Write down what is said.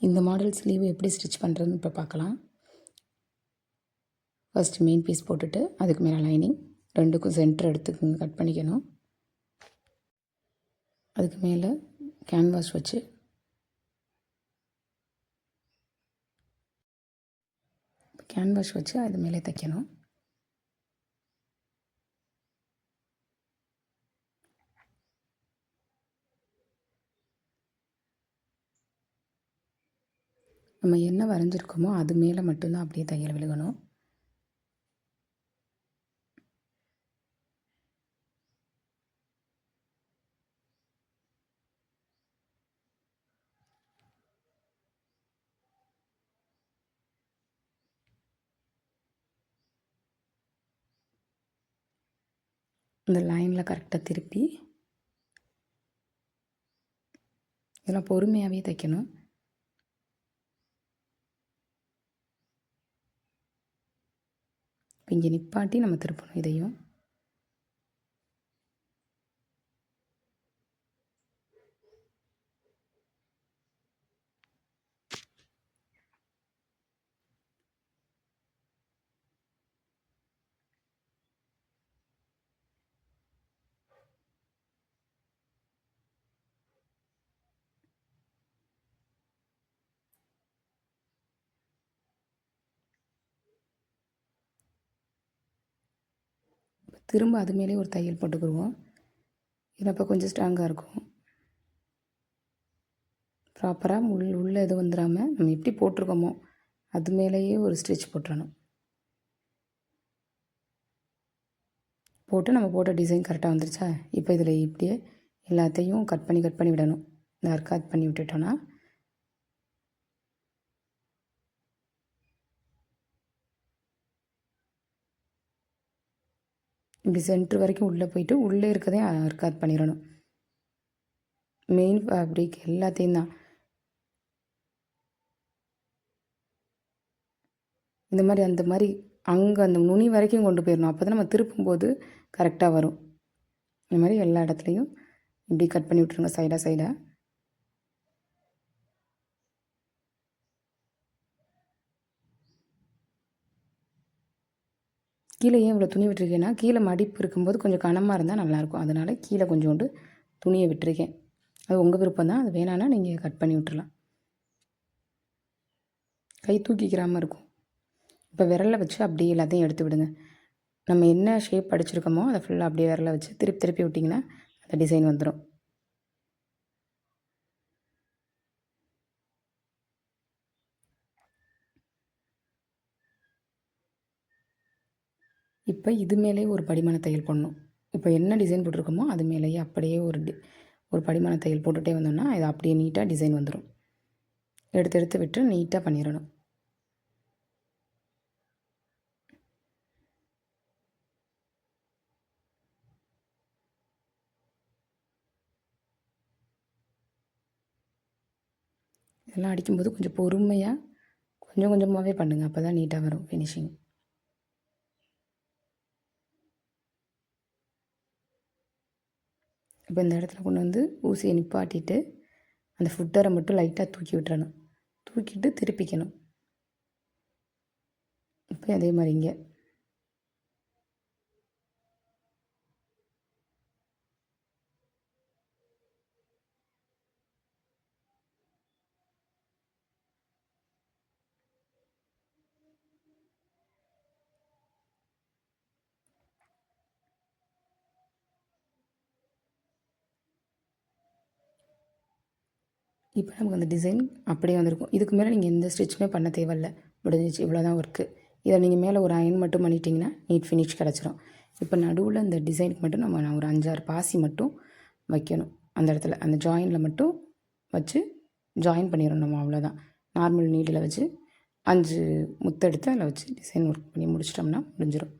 இந்த model sleeve எப்படி stitch பண்ணுறதுன்னு இப்போ பார்க்கலாம். ஃபஸ்ட்டு மெயின் பீஸ் போட்டுட்டு அதுக்கு மேலே லைனிங் ரெண்டுக்கும் சென்டர் எடுத்து கட் பண்ணிக்கணும். அதுக்கு மேலே கேன்வாஸ் வச்சு அது மேலே தைக்கணும். நம்ம என்ன வரைஞ்சிருக்கோமோ அது மேலே மட்டும்தான் அப்படியே தையல் விழுகணும். இந்த லைனில் கரெக்டாக திருப்பி இதெல்லாம் பொறுமையாகவே தைக்கணும். இங்கே நிப்பாட்டி நம்ம திருப்பணும். இதையும் திரும்ப அது மேலே ஒரு தையல் போட்டுக்குருவோம். இது அப்போ கொஞ்சம் ஸ்ட்ராங்காக இருக்கும். ப்ராப்பராக உள்ளே எதுவும் வந்துடாமல் நம்ம எப்படி போட்டிருக்கோமோ அது மேலேயே ஒரு ஸ்டிச் போட்டுறணும். போட்டு நம்ம போட்ட டிசைன் கரெக்டாக வந்துருச்சா? இப்போ இதில் இப்படியே எல்லாத்தையும் கட் பண்ணி விடணும். இந்த கட் பண்ணி விட்டுட்டோன்னா இப்படி சென்ட்ரு வரைக்கும் உள்ளே போயிட்டு உள்ளே இருக்கதையும் அர்க்காத் பண்ணிடணும். மெயின் ஃபேப்ரிக் எல்லாத்தையும் தான் இந்த மாதிரி அந்த மாதிரி அங்கே அந்த நுனி வரைக்கும் கொண்டு போயிடணும். அப்போ தான் நம்ம திருப்பும்போது கரெக்டாக வரும். இந்த மாதிரி எல்லா இடத்துலையும் இப்படி கட் பண்ணி விட்ருங்க சைடாக. கீழே ஏன் இவ்வளோ துணி விட்டுருக்கேன்னா, கீழே மடிப்பு இருக்கும்போது கொஞ்சம் கனமாக இருந்தால் நல்லாயிருக்கும். அதனால் கீழே கொஞ்சோண்டு துணியை விட்டுருக்கேன். அது உங்கள் விருப்பம் தான். அது வேணான்னா நீங்கள் கட் பண்ணி விட்டுறலாம். கை தூக்கிக்கிறாமல் இருக்கும். இப்போ விரலில் வச்சு அப்படியே எல்லாத்தையும் எடுத்து விடுங்க. நம்ம என்ன ஷேப் அடிச்சிருக்கோமோ அதை ஃபுல்லாக அப்படியே விரலில் வச்சு திருப்பி விட்டிங்கன்னா அந்த டிசைன் வந்துடும். இப்போ இது மேலேயே ஒரு படிமான தையல் போடணும். இப்போ என்ன டிசைன் போட்டிருக்கோமோ அது மேலேயே அப்படியே ஒரு படிமான தையல் போட்டுகிட்டே வந்தோம்னா இது அப்படியே நீட்டாக டிசைன் வந்துடும். எடுத்து விட்டு நீட்டாக பண்ணிடணும். இதெல்லாம் அடிக்கும்போது கொஞ்சம் பொறுமையாக கொஞ்சமாகவே பண்ணுங்கள். அப்போ தான் நீட்டாக வரும் ஃபினிஷிங். இப்போ இந்த இடத்துல கொண்டு வந்து ஊசியை நிப்பாட்டிட்டு அந்த ஃபுட்டரை மட்டும் லைட்டாக தூக்கி விட்டுறணும். தூக்கிட்டு திருப்பிக்கணும். இப்போ அதே மாதிரி இங்கே இப்போ நமக்கு அந்த டிசைன் அப்படியே வந்திருக்கும். இதுக்கு மேலே நீங்கள் எந்த ஸ்டிச்சுமே பண்ண தேவையில்ல. முடிஞ்சிச்சு. இவ்வளோ தான் ஒர்க்கு. இதை நீங்கள் மேலே ஒரு அயன் மட்டும் பண்ணிட்டீங்கன்னா நீட் ஃபினிஷ் கிடச்சிரும். இப்போ நடுவில் இந்த டிசைனுக்கு மட்டும் நான் ஒரு 5-6 பாசி மட்டும் வைக்கணும். அந்த இடத்துல அந்த ஜாயினில் மட்டும் வச்சு ஜாயின் பண்ணிடணும். நம்ம அவ்வளோதான். நார்மல் நீடில் வச்சு 5 முத்தெடுத்து அதில் வச்சு டிசைன் ஒர்க் பண்ணி முடிச்சிட்டோம்னா முடிஞ்சிடும்.